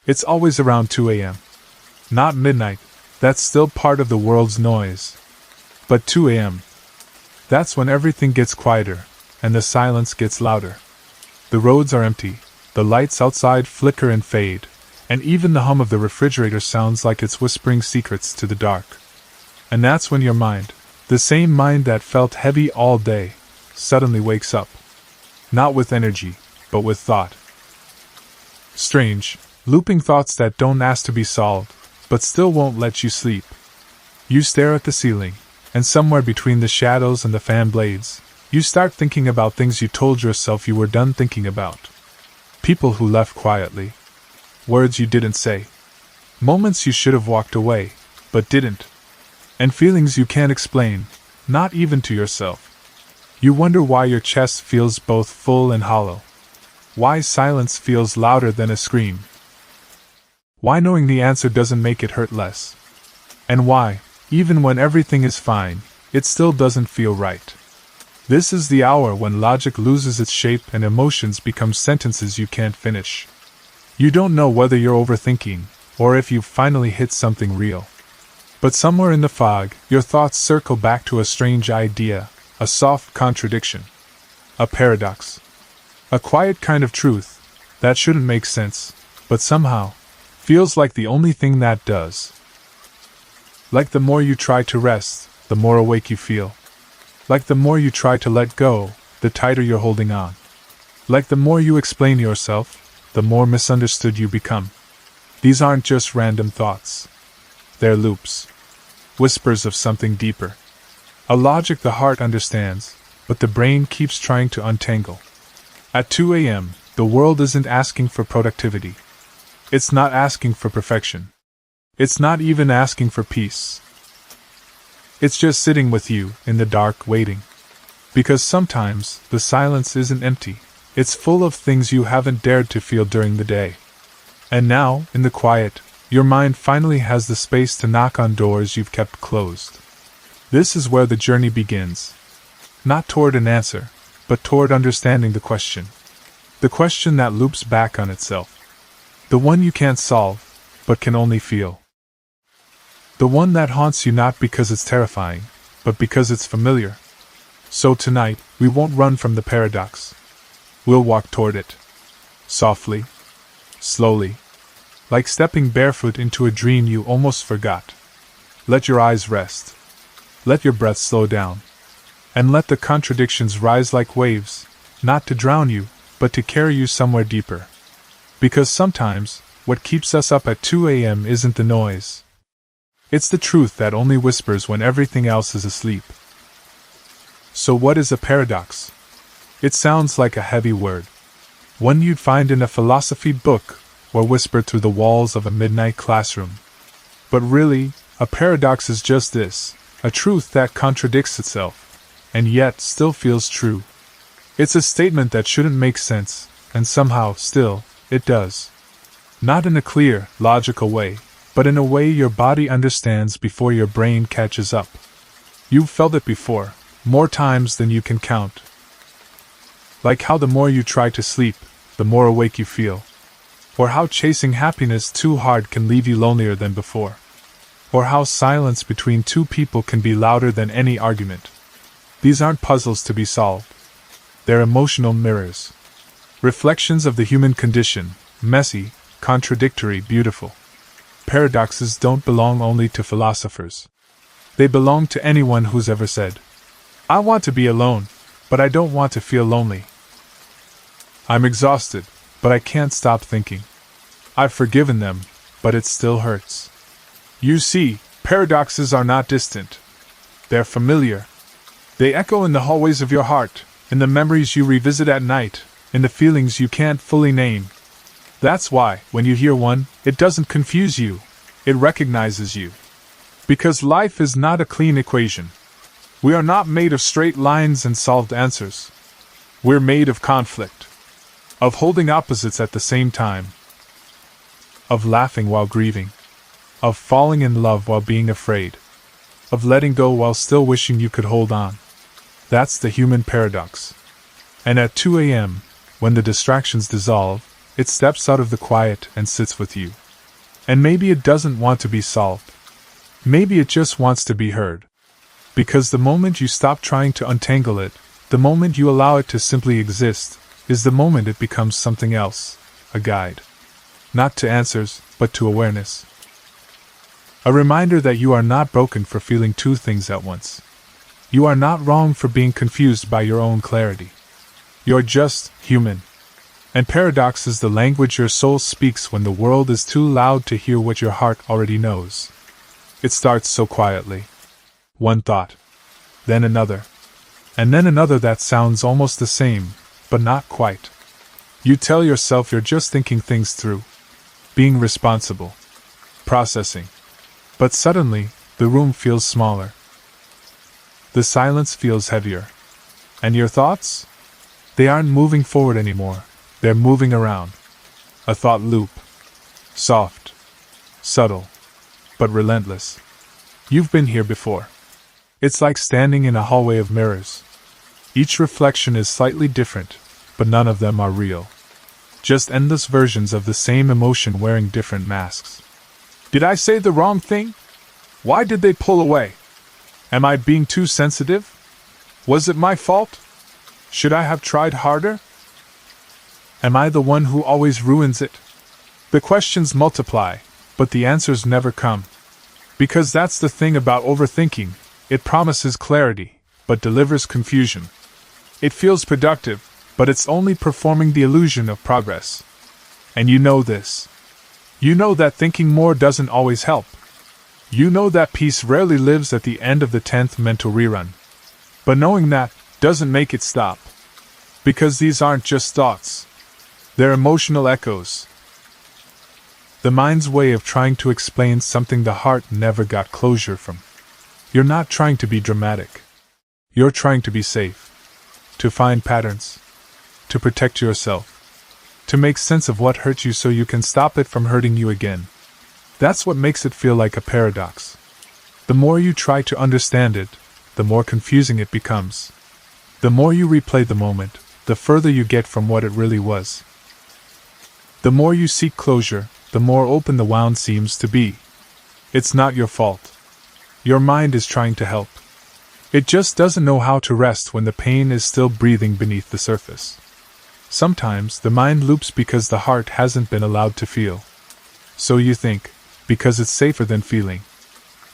It's always around 2 a.m. Not midnight, that's still part of the world's noise. But 2 a.m. That's when everything gets quieter, and the silence gets louder. The roads are empty, the lights outside flicker and fade, and even the hum of the refrigerator sounds like it's whispering secrets to the dark. And that's when your mind, the same mind that felt heavy all day, suddenly wakes up. Not with energy, but with thought. Strange, looping thoughts that don't ask to be solved, but still won't let you sleep. You stare at the ceiling, and somewhere between the shadows and the fan blades, you start thinking about things you told yourself you were done thinking about. People who left quietly. Words you didn't say. Moments you should have walked away, but didn't. And feelings you can't explain, not even to yourself. You wonder why your chest feels both full and hollow. Why silence feels louder than a scream. Why knowing the answer doesn't make it hurt less. And why, even when everything is fine, it still doesn't feel right. This is the hour when logic loses its shape and emotions become sentences you can't finish. You don't know whether you're overthinking, or if you've finally hit something real. But somewhere in the fog, your thoughts circle back to a strange idea, a soft contradiction. A paradox. A quiet kind of truth, that shouldn't make sense, but somehow, feels like the only thing that does. Like the more you try to rest, the more awake you feel. Like the more you try to let go, the tighter you're holding on. Like the more you explain yourself, the more misunderstood you become. These aren't just random thoughts. They're loops. Whispers of something deeper. A logic the heart understands, but the brain keeps trying to untangle. At 2 a.m., the world isn't asking for productivity. It's not asking for perfection. It's not even asking for peace. It's just sitting with you, in the dark, waiting. Because sometimes, the silence isn't empty. It's full of things you haven't dared to feel during the day. And now, in the quiet, your mind finally has the space to knock on doors you've kept closed. This is where the journey begins. Not toward an answer, but toward understanding the question. The question that loops back on itself. The one you can't solve, but can only feel. The one that haunts you not because it's terrifying, but because it's familiar. So tonight, we won't run from the paradox. We'll walk toward it. Softly. Slowly. Like stepping barefoot into a dream you almost forgot. Let your eyes rest. Let your breath slow down. And let the contradictions rise like waves, not to drown you, but to carry you somewhere deeper. Because sometimes, what keeps us up at 2 a.m. isn't the noise. It's the truth that only whispers when everything else is asleep. So what is a paradox? It sounds like a heavy word. One you'd find in a philosophy book, or whispered through the walls of a midnight classroom. But really, a paradox is just this, a truth that contradicts itself, and yet still feels true. It's a statement that shouldn't make sense, and somehow, still, it does. Not in a clear, logical way, but in a way your body understands before your brain catches up. You've felt it before, more times than you can count. Like how the more you try to sleep, the more awake you feel. Or how chasing happiness too hard can leave you lonelier than before. Or how silence between two people can be louder than any argument. These aren't puzzles to be solved. They're emotional mirrors. Reflections of the human condition, messy, contradictory, beautiful. Paradoxes don't belong only to philosophers. They belong to anyone who's ever said, "I want to be alone, but I don't want to feel lonely. I'm exhausted, but I can't stop thinking. I've forgiven them, but it still hurts." You see, paradoxes are not distant. They're familiar. They echo in the hallways of your heart, in the memories you revisit at night, in the feelings you can't fully name. That's why, when you hear one, it doesn't confuse you, it recognizes you. Because life is not a clean equation. We are not made of straight lines and solved answers. We're made of conflict. Of holding opposites at the same time. Of laughing while grieving. Of falling in love while being afraid. Of letting go while still wishing you could hold on. That's the human paradox. And at 2 a.m., when the distractions dissolve, it steps out of the quiet and sits with you. And maybe it doesn't want to be solved. Maybe it just wants to be heard. Because the moment you stop trying to untangle it, the moment you allow it to simply exist, is the moment it becomes something else, a guide. Not to answers, but to awareness. A reminder that you are not broken for feeling two things at once. You are not wrong for being confused by your own clarity. You're just human. And paradox is the language your soul speaks when the world is too loud to hear what your heart already knows. It starts so quietly. One thought. Then another. And then another that sounds almost the same, but not quite. You tell yourself you're just thinking things through. Being responsible. Processing. But suddenly, the room feels smaller. The silence feels heavier. And your thoughts? They aren't moving forward anymore. They're moving around. A thought loop. Soft. Subtle. But relentless. You've been here before. It's like standing in a hallway of mirrors. Each reflection is slightly different, but none of them are real. Just endless versions of the same emotion wearing different masks. Did I say the wrong thing? Why did they pull away? Am I being too sensitive? Was it my fault? Should I have tried harder? Am I the one who always ruins it? The questions multiply, but the answers never come. Because that's the thing about overthinking, it promises clarity, but delivers confusion. It feels productive, but it's only performing the illusion of progress. And you know this. You know that thinking more doesn't always help. You know that peace rarely lives at the end of the 10th mental rerun. But knowing that doesn't make it stop. Because these aren't just thoughts. They're emotional echoes. The mind's way of trying to explain something the heart never got closure from. You're not trying to be dramatic. You're trying to be safe. To find patterns. To protect yourself. To make sense of what hurt you so you can stop it from hurting you again. That's what makes it feel like a paradox. The more you try to understand it, the more confusing it becomes. The more you replay the moment, the further you get from what it really was. The more you seek closure, the more open the wound seems to be. It's not your fault. Your mind is trying to help. It just doesn't know how to rest when the pain is still breathing beneath the surface. Sometimes the mind loops because the heart hasn't been allowed to feel. So you think, because it's safer than feeling.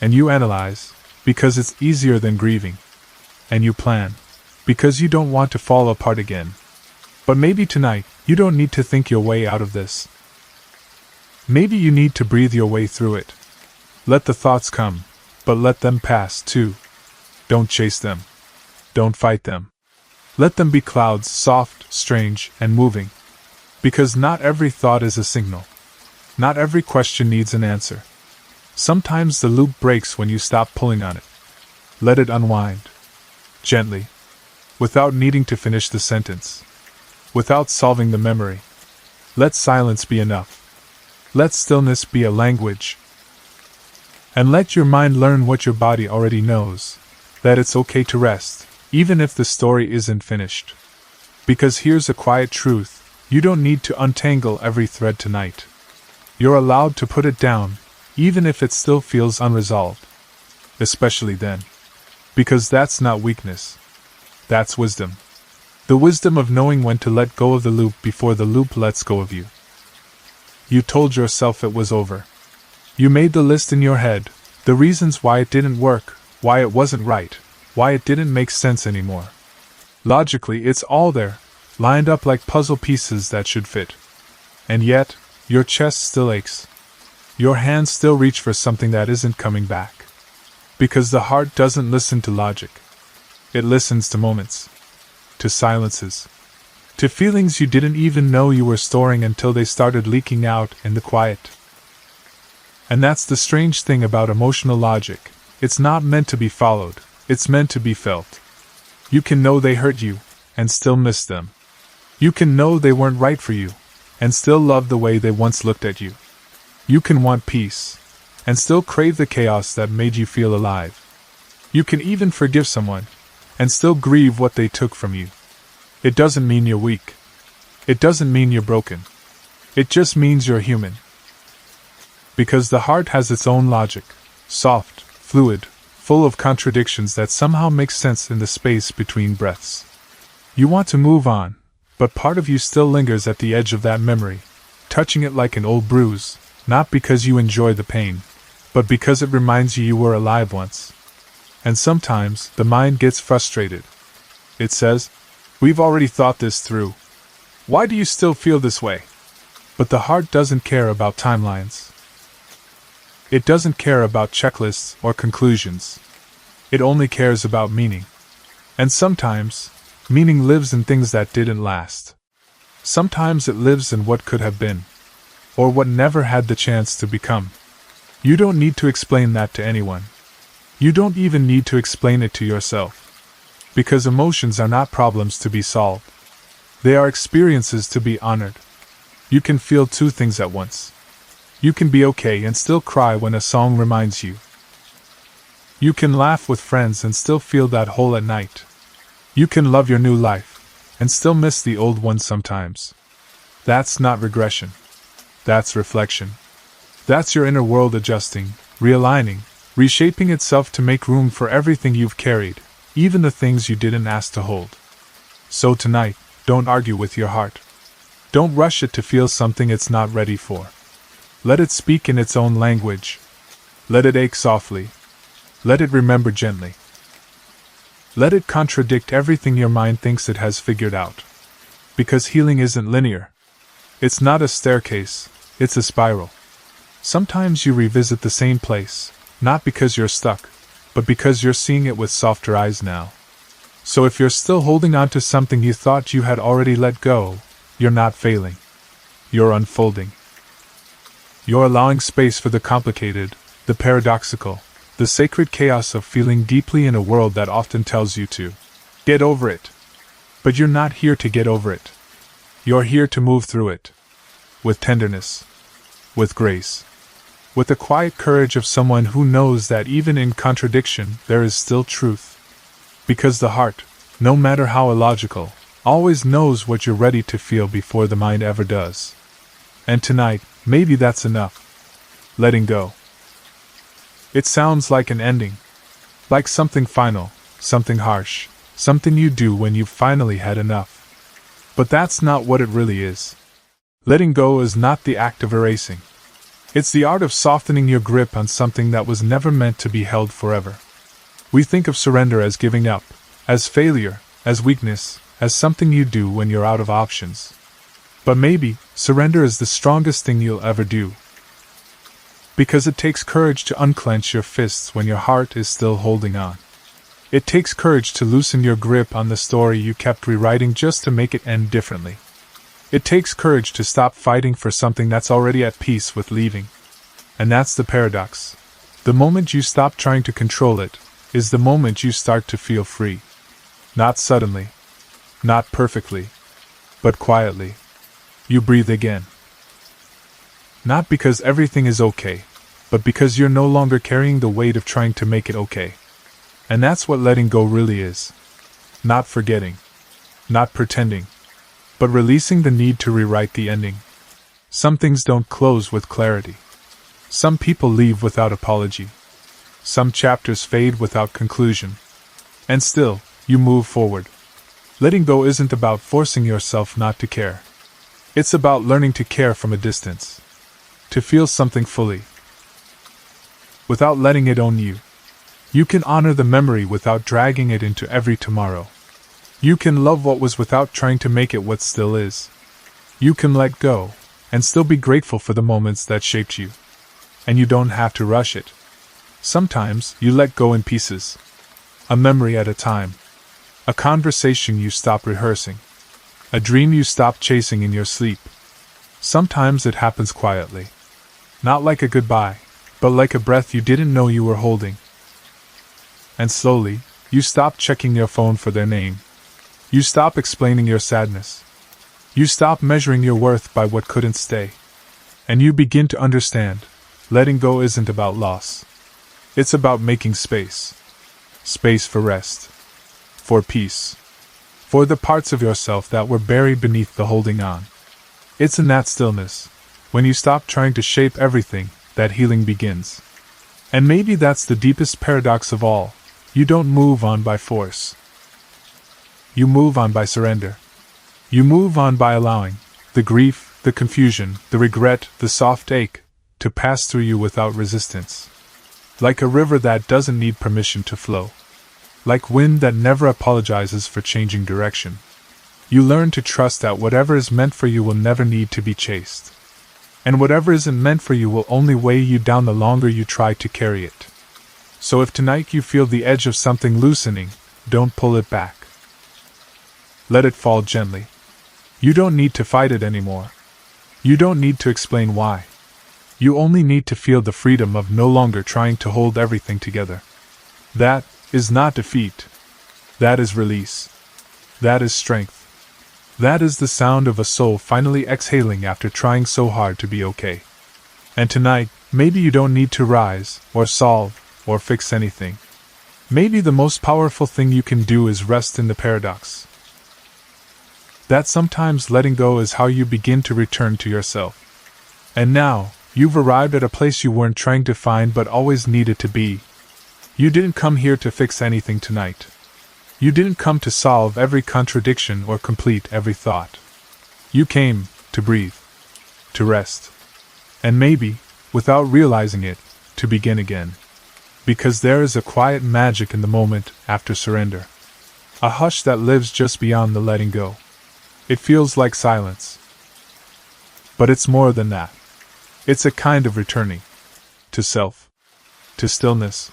And you analyze, because it's easier than grieving. And you plan, because you don't want to fall apart again. But maybe tonight, you don't need to think your way out of this. Maybe you need to breathe your way through it. Let the thoughts come, but let them pass too. Don't chase them. Don't fight them. Let them be clouds, soft, strange, and moving. Because not every thought is a signal. Not every question needs an answer. Sometimes the loop breaks when you stop pulling on it. Let it unwind. Gently. Without needing to finish the sentence. Without solving the memory. Let silence be enough. Let stillness be a language. And let your mind learn what your body already knows. That it's okay to rest, even if the story isn't finished. Because here's a quiet truth, you don't need to untangle every thread tonight. You're allowed to put it down, even if it still feels unresolved. Especially then. Because that's not weakness. That's wisdom. The wisdom of knowing when to let go of the loop before the loop lets go of you. You told yourself it was over. You made the list in your head, the reasons why it didn't work, why it wasn't right, why it didn't make sense anymore. Logically, it's all there, lined up like puzzle pieces that should fit. And yet, your chest still aches. Your hands still reach for something that isn't coming back. Because the heart doesn't listen to logic. It listens to moments. To silences. To feelings you didn't even know you were storing until they started leaking out in the quiet. And that's the strange thing about emotional logic. It's not meant to be followed, it's meant to be felt. You can know they hurt you, and still miss them. You can know they weren't right for you, and still love the way they once looked at you. You can want peace, and still crave the chaos that made you feel alive. You can even forgive someone, and still grieve what they took from you. It doesn't mean you're weak. It doesn't mean you're broken. It just means you're human. Because the heart has its own logic, soft, fluid, full of contradictions that somehow make sense in the space between breaths. You want to move on, but part of you still lingers at the edge of that memory, touching it like an old bruise, not because you enjoy the pain, but because it reminds you were alive once. And sometimes, the mind gets frustrated. It says, "We've already thought this through. Why do you still feel this way?" But the heart doesn't care about timelines. It doesn't care about checklists or conclusions. It only cares about meaning. And sometimes, meaning lives in things that didn't last. Sometimes it lives in what could have been, or what never had the chance to become. You don't need to explain that to anyone. You don't even need to explain it to yourself. Because emotions are not problems to be solved. They are experiences to be honored. You can feel two things at once. You can be okay and still cry when a song reminds you. You can laugh with friends and still feel that hole at night. You can love your new life and still miss the old one sometimes. That's not regression. That's reflection. That's your inner world adjusting, realigning, reshaping itself to make room for everything you've carried, even the things you didn't ask to hold. So tonight, don't argue with your heart. Don't rush it to feel something it's not ready for. Let it speak in its own language. Let it ache softly. Let it remember gently. Let it contradict everything your mind thinks it has figured out. Because healing isn't linear. It's not a staircase, it's a spiral. Sometimes you revisit the same place, not because you're stuck, but because you're seeing it with softer eyes now. So if you're still holding on to something you thought you had already let go, you're not failing. You're unfolding. You're allowing space for the complicated, the paradoxical, the sacred chaos of feeling deeply in a world that often tells you to get over it. But you're not here to get over it. You're here to move through it. With tenderness. With grace. With the quiet courage of someone who knows that even in contradiction there is still truth. Because the heart, no matter how illogical, always knows what you're ready to feel before the mind ever does. And tonight, maybe that's enough. Letting go. It sounds like an ending. Like something final, something harsh, something you do when you've finally had enough. But that's not what it really is. Letting go is not the act of erasing. It's the art of softening your grip on something that was never meant to be held forever. We think of surrender as giving up, as failure, as weakness, as something you do when you're out of options. But maybe, surrender is the strongest thing you'll ever do. Because it takes courage to unclench your fists when your heart is still holding on. It takes courage to loosen your grip on the story you kept rewriting just to make it end differently. It takes courage to stop fighting for something that's already at peace with leaving. And that's the paradox. The moment you stop trying to control it, is the moment you start to feel free. Not suddenly. Not perfectly. But quietly. You breathe again. Not because everything is okay, but because you're no longer carrying the weight of trying to make it okay. And that's what letting go really is. Not forgetting. Not pretending. But releasing the need to rewrite the ending. Some things don't close with clarity. Some people leave without apology. Some chapters fade without conclusion. And still, you move forward. Letting go isn't about forcing yourself not to care. It's about learning to care from a distance. To feel something fully. Without letting it own you. You can honor the memory without dragging it into every tomorrow. You can love what was without trying to make it what still is. You can let go, and still be grateful for the moments that shaped you. And you don't have to rush it. Sometimes, you let go in pieces. A memory at a time. A conversation you stop rehearsing. A dream you stop chasing in your sleep. Sometimes it happens quietly. Not like a goodbye, but like a breath you didn't know you were holding. And slowly, you stop checking your phone for their name. You stop explaining your sadness. You stop measuring your worth by what couldn't stay. And you begin to understand, letting go isn't about loss. It's about making space. Space for rest. For peace. For the parts of yourself that were buried beneath the holding on. It's in that stillness, when you stop trying to shape everything, that healing begins. And maybe that's the deepest paradox of all. You don't move on by force. You move on by surrender. You move on by allowing the grief, the confusion, the regret, the soft ache, to pass through you without resistance. Like a river that doesn't need permission to flow. Like wind that never apologizes for changing direction. You learn to trust that whatever is meant for you will never need to be chased. And whatever isn't meant for you will only weigh you down the longer you try to carry it. So if tonight you feel the edge of something loosening, don't pull it back. Let it fall gently. You don't need to fight it anymore. You don't need to explain why. You only need to feel the freedom of no longer trying to hold everything together. That is not defeat. That is release. That is strength. That is the sound of a soul finally exhaling after trying so hard to be okay. And tonight, maybe you don't need to rise, or solve, or fix anything. Maybe the most powerful thing you can do is rest in the paradox. That sometimes letting go is how you begin to return to yourself. And now, you've arrived at a place you weren't trying to find but always needed to be. You didn't come here to fix anything tonight. You didn't come to solve every contradiction or complete every thought. You came to breathe, to rest, and maybe, without realizing it, to begin again. Because there is a quiet magic in the moment after surrender. A hush that lives just beyond the letting go. It feels like silence. But it's more than that. It's a kind of returning to self, to stillness,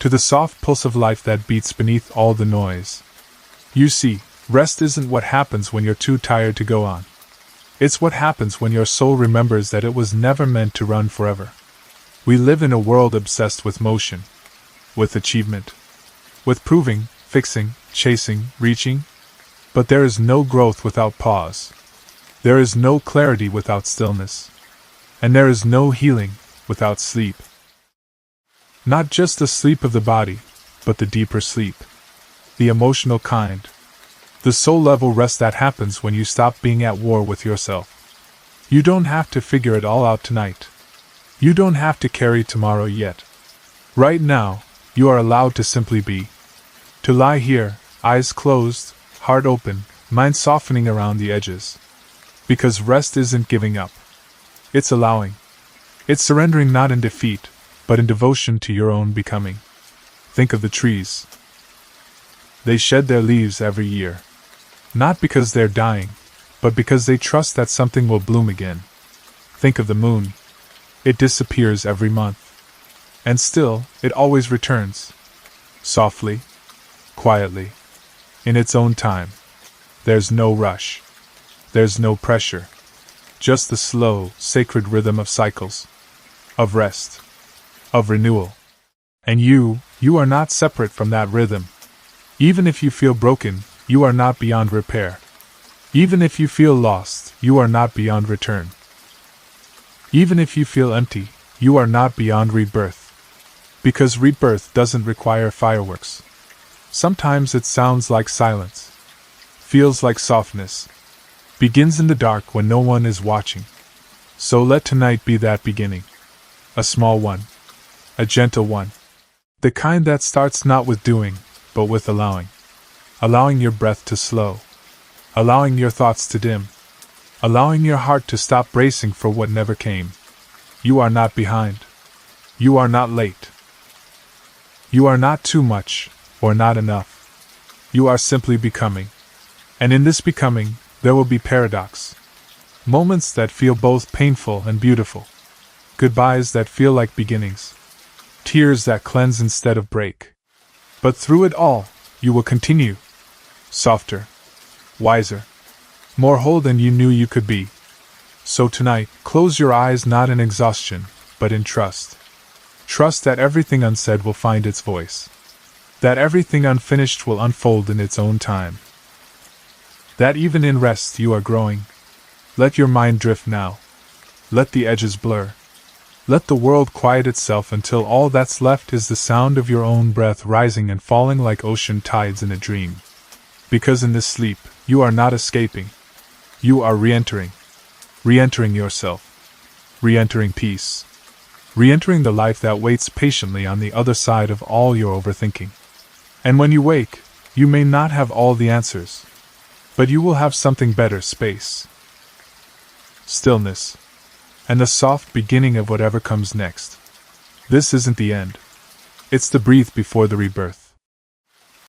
to the soft pulse of life that beats beneath all the noise. You see, rest isn't what happens when you're too tired to go on. It's what happens when your soul remembers that it was never meant to run forever. We live in a world obsessed with motion, with achievement, with proving, fixing, chasing, reaching. But there is no growth without pause. There is no clarity without stillness. And there is no healing without sleep. Not just the sleep of the body, but the deeper sleep. The emotional kind. The soul-level rest that happens when you stop being at war with yourself. You don't have to figure it all out tonight. You don't have to carry tomorrow yet. Right now, you are allowed to simply be. To lie here, eyes closed, heart open, mind softening around the edges. Because rest isn't giving up. It's allowing. It's surrendering not in defeat, but in devotion to your own becoming. Think of the trees. They shed their leaves every year. Not because they're dying, but because they trust that something will bloom again. Think of the moon. It disappears every month. And still, it always returns. Softly, quietly, in its own time. There's no rush. There's no pressure. Just the slow, sacred rhythm of cycles. Of rest. Of renewal. And you are not separate from that rhythm. Even if you feel broken, you are not beyond repair. Even if you feel lost, you are not beyond return. Even if you feel empty, you are not beyond rebirth. Because rebirth doesn't require fireworks. Sometimes it sounds like silence. Feels like softness. Begins in the dark when no one is watching. So let tonight be that beginning. A small one. A gentle one. The kind that starts not with doing, but with allowing. Allowing your breath to slow. Allowing your thoughts to dim. Allowing your heart to stop bracing for what never came. You are not behind. You are not late. You are not too much, or not enough. You are simply becoming. And in this becoming, there will be paradox. Moments that feel both painful and beautiful. Goodbyes that feel like beginnings. Tears that cleanse instead of break. But through it all, you will continue. Softer. Wiser. More whole than you knew you could be. So tonight, close your eyes not in exhaustion, but in trust. Trust that everything unsaid will find its voice. That everything unfinished will unfold in its own time. That even in rest you are growing. Let your mind drift now. Let the edges blur. Let the world quiet itself until all that's left is the sound of your own breath rising and falling like ocean tides in a dream. Because in this sleep, you are not escaping. You are re-entering. re-entering yourself, re-entering peace, re-entering the life that waits patiently on the other side of all your overthinking. And when you wake, you may not have all the answers, but you will have something better: space, stillness, and the soft beginning of whatever comes next. This isn't the end. It's the breathe before the rebirth.